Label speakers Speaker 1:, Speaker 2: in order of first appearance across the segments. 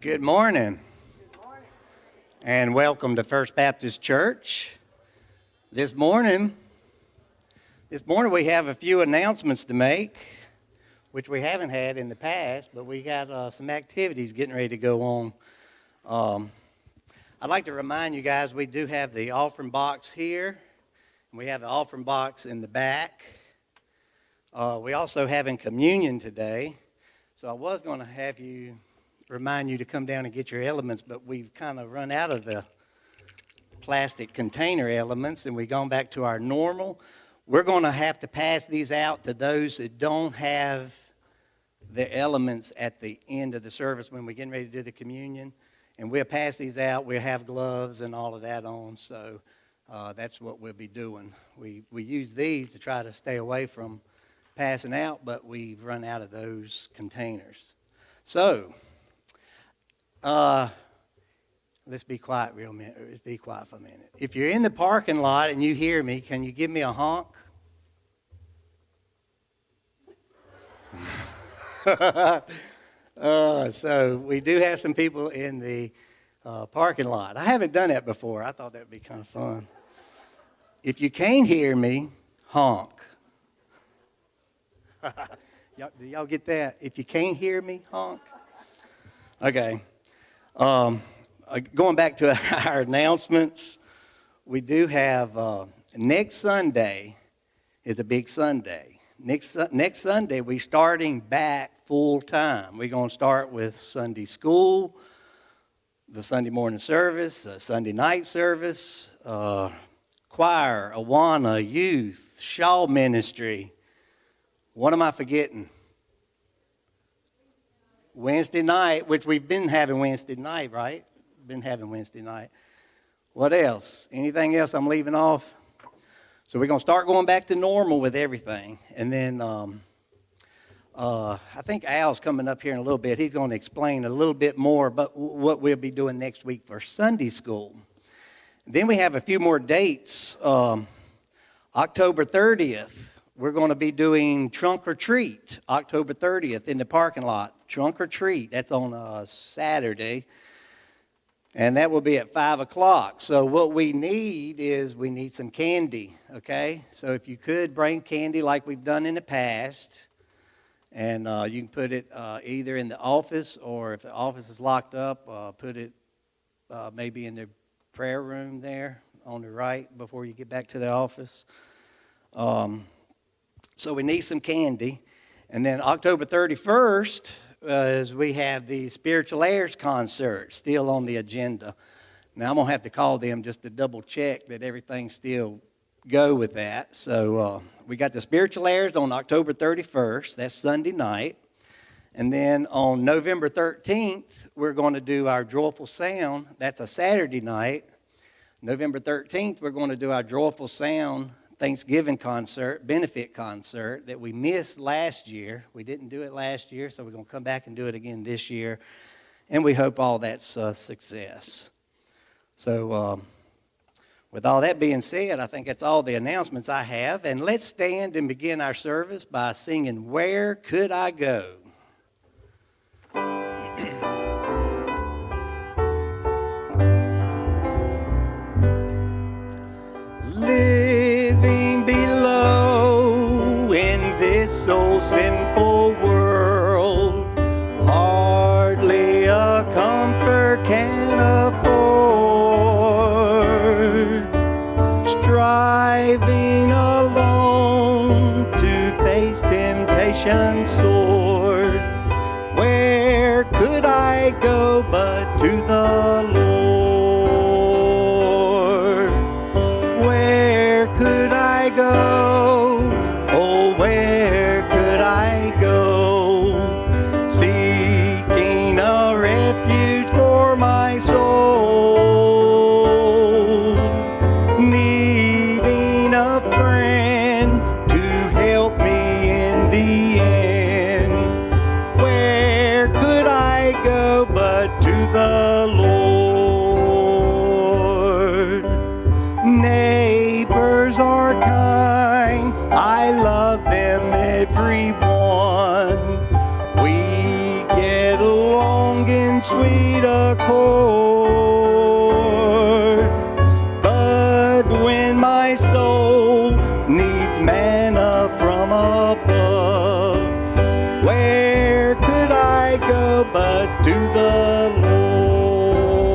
Speaker 1: Good morning. And welcome to First Baptist Church. This morning we have a few announcements to make, which we haven't had in the past, but we got some activities getting ready to go on. I'd like to remind you guys we do have the offering box here, and we have the offering box in the back. We also having communion today, so I was going to remind you to come down and get your elements, but we've kind of run out of the plastic container elements, and we've gone back to our normal. We're going to have to pass these out to those that don't have their elements at the end of the service when we're getting ready to do the communion, and we'll pass these out. We'll have gloves and all of that on, so that's what we'll be doing. We use these to try to stay away from passing out, but we've run out of those containers. So let's be quiet Let's be quiet for a minute. If you're in the parking lot and you hear me, can you give me a honk? So we do have some people in the parking lot. I haven't done that before. I thought that would be kind of fun. If you can't hear me, honk. Do y'all get that? If you can't hear me, honk. Okay. Going back to our announcements, we do have next Sunday is a big Sunday. Next Sunday, we're starting back full time. We're going to start with Sunday school, the Sunday morning service, Sunday night service, choir, Awana, youth, Shaw ministry. What am I forgetting? Wednesday night, which we've been having Wednesday night, right? Been having Wednesday night. What else? Anything else I'm leaving off? So we're going to start going back to normal with everything. And then I think Al's coming up here in a little bit. He's going to explain a little bit more about what we'll be doing next week for Sunday school. Then we have a few more dates. October 30th, we're going to be doing Trunk or Treat, October 30th in the parking lot. Trunk or Treat, that's on a Saturday, and that will be at 5 o'clock. So what we need some candy, okay? So if you could bring candy like we've done in the past, and you can put it either in the office, or if the office is locked up, put it maybe in the prayer room there on the right before you get back to the office. So we need some candy. And then October 31st, as we have the Spiritual Heirs concert still on the agenda. Now, I'm going to have to call them just to double check that everything still go with that. So we got the Spiritual Heirs on October 31st. That's Sunday night. And then on November 13th, we're going to do our Joyful Sound. That's a Saturday night. November 13th, we're going to do our Joyful Sound Thanksgiving concert, benefit concert that we missed last year. We didn't do it last year, so we're going to come back and do it again this year. And we hope all that's a success. So with all that being said, I think that's all the announcements I have. And let's stand and begin our service by singing, "Where Could I Go?" Living below in this so sinful world, hardly a comfort can afford. Striving alone to face temptation's sword. Where could I go but to the Lord? Go, oh, where could I go, seeking a refuge for my soul, needing a friend to help me in the end. Where could I go but to the Lord? Neighbors are kind, I love them everyone. We get along in sweet Lord, when my soul needs manna from above, where could I go but to the Lord?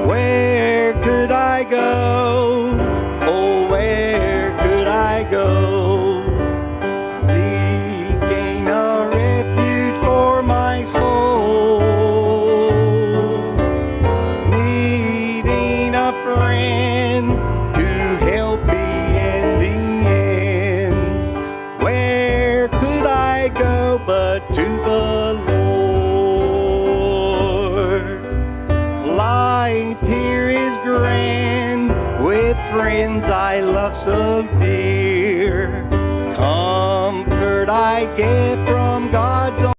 Speaker 1: Where could I go? Oh, where could I go? Seeking a refuge for my soul, needing a friend to help me in the end. Where could I go but to the Lord? Life here is grand with friends I love so dear. Comfort I get from God's own